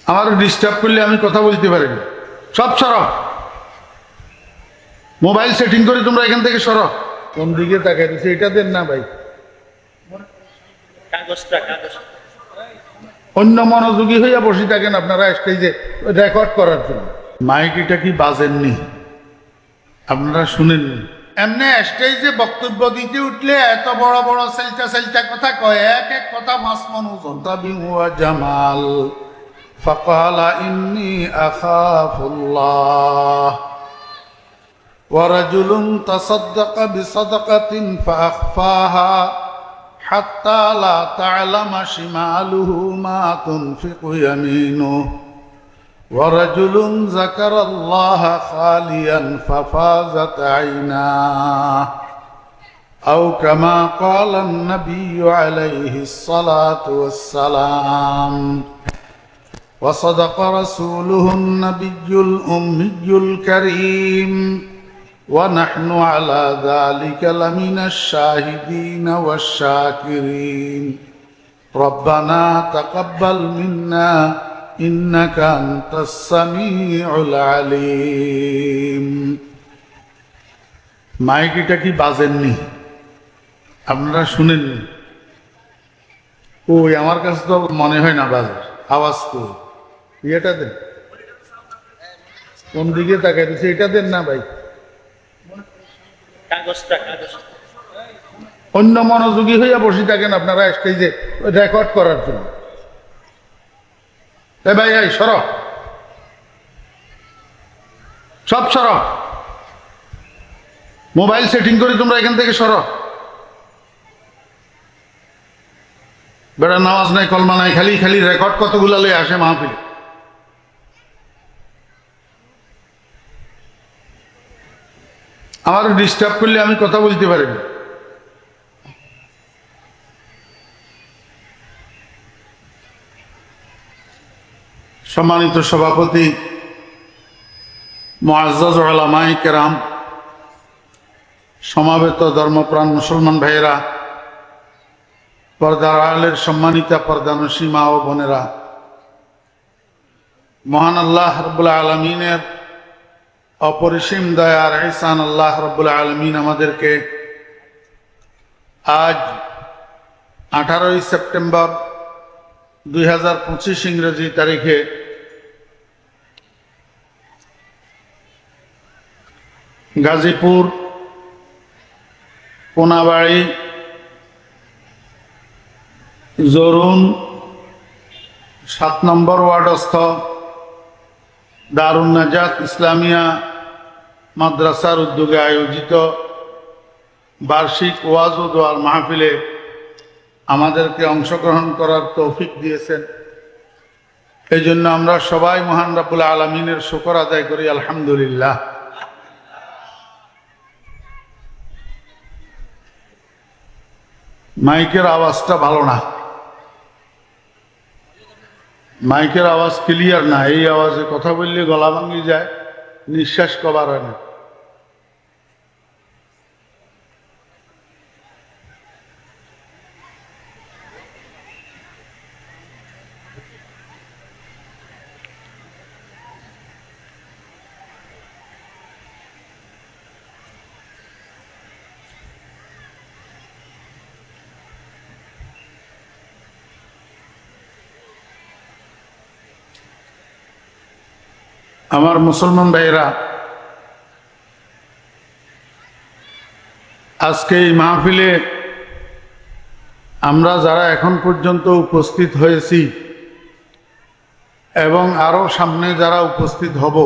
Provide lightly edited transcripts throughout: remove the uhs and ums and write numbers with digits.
আমার ডিস্টার্ব করলে আমি কথা বলতে পারি না। সব সরো, মোবাইল সেটিং করে তোমরা এখান থেকে সরো। কোন দিকে তাকাই দিচ্ছে এটা দেন না ভাই, অন্য মনোযোগী হইয়া বসে থাকেন আপনারা স্টেজে রেকর্ড করার জন্য। মাইক এটা কি বাজেননি, আপনারা শুনেননি? এমনি স্টেজে বক্তব্য দিতে উঠলে এত বড় বড় সেলটা সেলটা কথা কয়, এক এক কথা 5 মণ ওজন। তাবিহুয়া জামাল ফাকালা ইন্নী আখাফুল্লাহ ওয়া রাজুলুন তাসাদদাকা বিসাদাকাতিন ফাআখফাহা হাত্তা লা তা'লামা শিমালুহু মা তুনফিকু ইয়ামিনুহু ওয়া রাজুলুন যাকারাল্লাহা খালিয়ান ফাফাযাত আইনাহু আও কামা ক্বালা আন-নাবিয়্যু আলাইহিস সালাতু ওয়াস সালাম ওয়া সাদাকা রাসূলুহুন নাবিয়্যুল উম্মিয়্যুল কারীম ونحن على ذلك لمن الشاهدين والشاكرين ربنا تقبل منا إنك أنت السميع العليم। মাইক এটা কি বাজেননি, আপনারা শুনেননি? ওই আমার কাছে তো মনে হয় না বাজার আওয়াজ। তো এটা দেন, কোন দিকে তাকাই দিচ্ছে এটা দেন না ভাই, অন্য মনোযোগী হইয়া বসে থাকেন আপনারা স্টেজে রেকর্ড করার জন্য। ভাই এই সর, সব সর, মোবাইল সেটিং করে তোমরা এখান থেকে সর। বেড়া নামাজ নাই, কলমা নাই, খালি খালি রেকর্ড কতগুলা লয়ে আসে মাহফিলে। আমার ডিস্টার্ব করলে আমি কথা বলতে পারি না। সম্মানিত সভাপতি, মুআজ্জাজ উলামায়ে কেরাম, সমাবেত ধর্মপ্রাণ মুসলমান ভাইয়েরা, পর্দার আড়ালের সম্মানিতা পর্দানশী মা ও বোনেরা, মহান আল্লাহ রাব্বুল আলামিনের অপরিসীম দয়ার ইহসান আল্লাহ রাব্বুল আলামিন আমাদেরকে আজ 18ই সেপ্টেম্বর 2025 ইংরেজি তারিখে গাজীপুর কোনাবাড়ি জরুন 7 নম্বর ওয়ার্ডস্থ দারুন নাজাত ইসলামিয়া মাদ্রাসার উদ্যোগে আয়োজিত বার্ষিক ওয়াজ ও দোয়ার মাহফিলে আমাদেরকে অংশগ্রহণ করার তৌফিক দিয়েছেন। এই জন্য আমরা সবাই মহান রব্বুল আলামিনের শুকর আদায় করি, আলহামদুলিল্লাহ। মাইকের আওয়াজটা ভালো না, মাইকের আওয়াজ ক্লিয়ার না। এই আওয়াজে কথা বললে গলা ভাঙি যায়, নিঃশ্বাস কভার হয় না। আমার মুসলমান ভাইয়েরা, আজকে এই মাহফিলে আমরা যারা এখন পর্যন্ত উপস্থিত হয়েছি এবং আরো সামনে যারা উপস্থিত হব,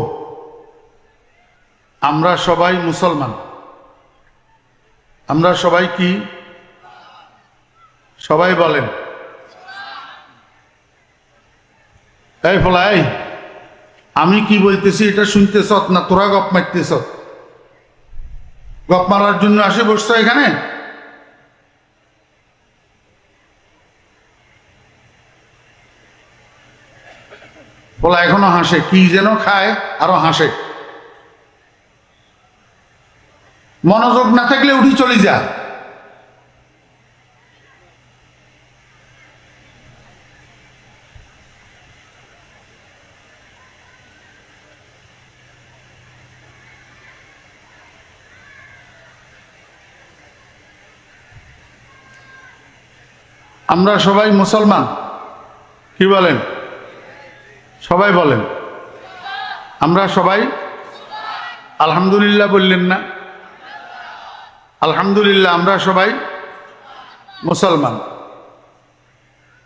আমরা সবাই মুসলমান। আমরা সবাই কি? সবাই বলেন। এই ফলাই, আমি কি বলতেছি এটা শুনতেছ না তোরা গপ মারতেছ? গপ মারার জন্য আসে বসছো এখানে? বলা এখনো হাসে, কি যেন খায় আরো হাসে। মনোযোগ না থাকলে উঠি চলে যা। আমরা সবাই মুসলমান, কি বলেন? সবাই বলেন আমরা সবাই আলহামদুলিল্লাহ বললেন না? আলহামদুলিল্লাহ আমরা সবাই মুসলমান।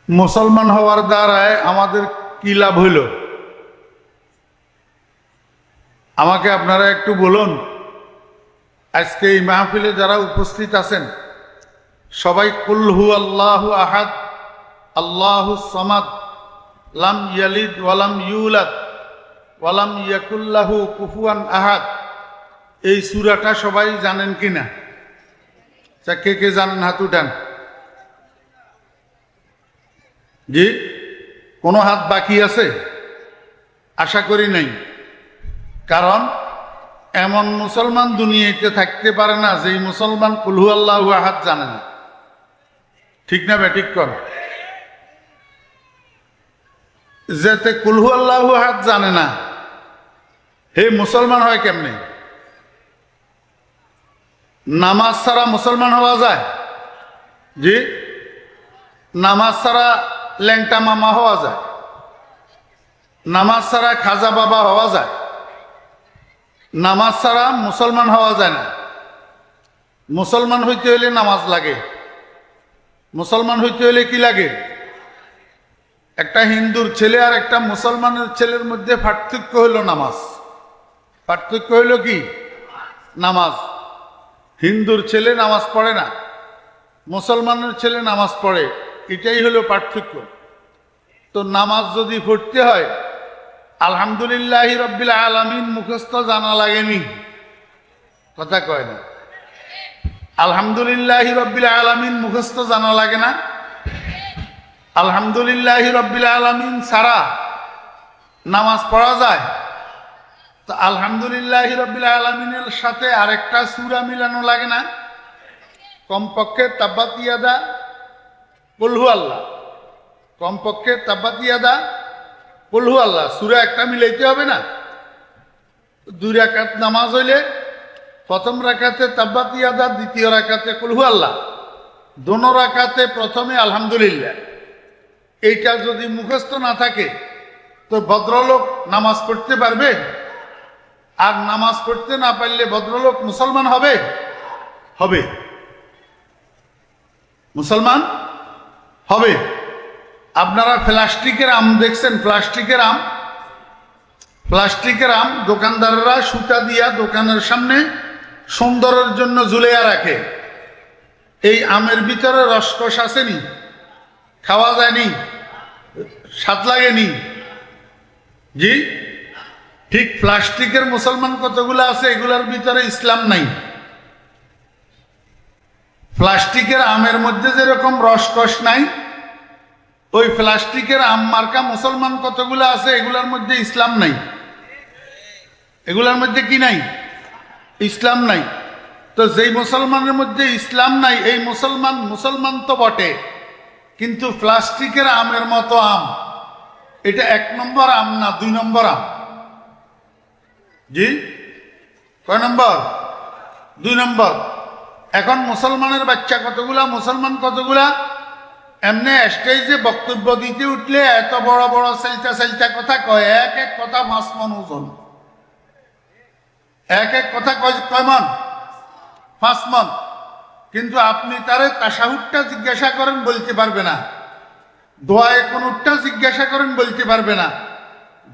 মুসলমান হওয়ার দ্বারায় আমাদের কি লাভ হইল? আমাকে আপনারা একটু বলুন। আজকে এই মাহফিলে যারা উপস্থিত আছেন সবাই কুল হু আল্লাহু আহাদ আল্লাহু সামাদ লাম ইয়ালিদ ওয়ালাম ইউলাদ ওয়ালাম ইয়াকুল লাহু কুফুয়ান আহাদ, এই সূরাটা সবাই জানেন কিনা? কে কে জানেন হাত উঠান। জি, কোনো হাত বাকি আছে? আশা করি নাই, কারণ এমন মুসলমান দুনিয়াতে থাকতে পারে না যেই মুসলমান কুল হু আল্লাহু আহাদ জানে না। ঠিক না ঠিক কর? যেতে কুল হু আল্লাহু আহাদ জানে না, হে মুসলমান হয় কেমনে? নামাজ ছাড়া মুসলমান হওয়া যায়? জি, নামাজ ছাড়া ল্যাংটা মামা হওয়া যায়, নামাজ ছাড়া খাজা বাবা হওয়া যায়, নামাজ ছাড়া মুসলমান হওয়া যায় না। মুসলমান হইতে হইলে নামাজ লাগে। মুসলমান হইতে হইলে কি লাগে? একটা হিন্দুর ছেলে আর একটা মুসলমানের ছেলের মধ্যে পার্থক্য হইল নামাজ। পার্থক্য হইল কি? নামাজ। হিন্দুর ছেলে নামাজ পড়ে না, মুসলমানের ছেলে নামাজ পড়ে, এটাই হলো পার্থক্য। তো নামাজ যদি পড়তে হয় আলহামদুলিল্লাহ রব্বিল আলামিন মুখস্থ জানা লাগেনি? কথা কয় না? আলহামদুলিল্লাহ রব্বিল আলামিন মুখস্থ জানা লাগে না? আলহামদুলিল্লাহ রব্বিল আলামিন ছাড়া নামাজ পড়া যায়? তো আলহামদুলিল্লাহ রব্বিল আলামিনের সাথে আরেকটা সূরা মিলানো লাগে না? কমপক্ষে তাব্বাত ইয়াদা কুল হু আল্লাহ, কমপক্ষে তাব্বাত ইয়াদা কুল হু আল্লাহ সূরা একটা মিলাইতে হবে না? 2 রাকাত নামাজ হইলে প্রথম রাকাতে তাব্বাত ইয়াদা, দ্বিতীয় রাকাতে কুল হু আল্লাহ, দোনো রাকাতে প্রথমে আলহামদুলিল্লাহ। এইটা যদি মুখস্থ না থাকে তো ভদ্রলোক নামাজ পড়তে পারবে? আর নামাজ পড়তে না পারলে ভদ্রলোক মুসলমান হবে? হবে, মুসলমান হবে। আপনারা প্লাস্টিকের আম দেখছেন? প্লাস্টিকের আম, প্লাস্টিকের আম দোকানদাররা সুতা দিয়া দোকানের সামনে সুন্দরের জন্য ঝুলিয়ে রাখে। এই আমের ভিতরে রসকস আসেনি? খাওয়া যায়নি? স্বাদ লাগেনি? জি, ঠিক প্লাস্টিকের মুসলমান কতগুলো আছে, এগুলোর ভিতরে ইসলাম নাই। প্লাস্টিকের আমের মধ্যে যেরকম রসকস নাই, ওই প্লাস্টিকের আম মার্কা মুসলমান কতগুলো আছে, এগুলোর মধ্যে ইসলাম নাই। এগুলোর মধ্যে কি নাই? ইসলাম নাই। তো যেই মুসলমানের মধ্যে ইসলাম নাই, এই মুসলমান মুসলমান তো বটে, কিন্তু প্লাস্টিকের আমের মতো আম, এটা 1 নম্বর আম না 2 নম্বর আম? জি, কয় নম্বর? 2 নম্বর। এখন মুসলমানের বাচ্চা কতগুলা, মুসলমান কতগুলা? এমনি স্টেজে বক্তব্য দিতে উঠলে এত বড় বড় সেলটা কথা কয়, এক এক কথা 5 মণ ওজন। এক এক কথা কয় মণ? 5 মণ। কিন্তু আপনি তারে তাশাহুদটা জিজ্ঞাসা করেন, বলতে পারবে না। দোয়ায়ে কুনুতটা জিজ্ঞাসা করেন, বলতে পারবে না।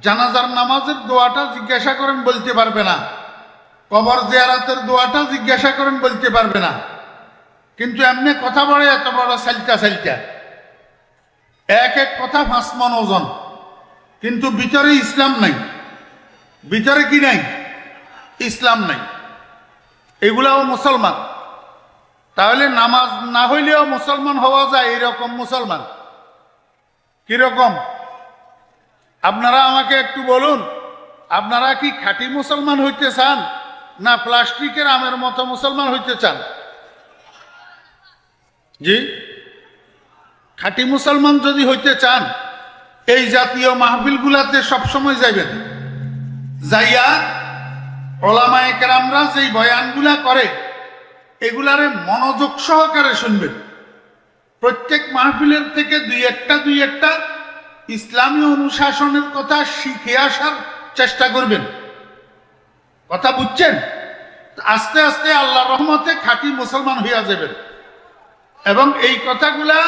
জানাজার নামাজের দোয়াটা জিজ্ঞাসা করেন, বলতে পারবে না। কবর জিয়ারতের দোয়াটা জিজ্ঞাসা করেন, বলতে পারবে না। কিন্তু এমনি কথা বলে এত বড় সাইলটা, এক এক কথা 5 মণ ওজন, কিন্তু ভিতরে ইসলাম নাই। ভিতরে কি নাই? ইসলাম নাই। এগুলাও মুসলমান। তাহলে নামাজ না হইলেও মুসলমান হওয়া যায়, এরকম মুসলমান। কিরকম? আপনারা আমাকে একটু বলুন, আপনারা কি খাঁটি মুসলমান হইতে চান না প্লাস্টিকের আমের মতো মুসলমান হইতে চান? জি, খাঁটি মুসলমান যদি হইতে চান এই জাতীয় মাহফিলগুলাতে সবসময় যাইবেন। যাইয়া ওলামায়ে কেরামরা যেই বয়ানগুলা করে এগুলারে মনোযোগ সহকারে শুনবেন। প্রত্যেক মাহফিলের থেকে দুই একটা ইসলামী অনুশাসনের কথা শিখে আসার চেষ্টা করবেন। কথা বুঝছেন? আস্তে আস্তে আল্লাহর রহমতে খাঁটি মুসলমান হইয়া যাবেন এবং এই কথাগুলা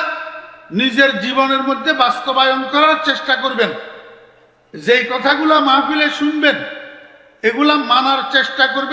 নিজের জীবনের মধ্যে বাস্তবায়ন করার চেষ্টা করবেন। যেই কথাগুলা মাহফিলে শুনবেন এগুলা মানার চেষ্টা করবেন।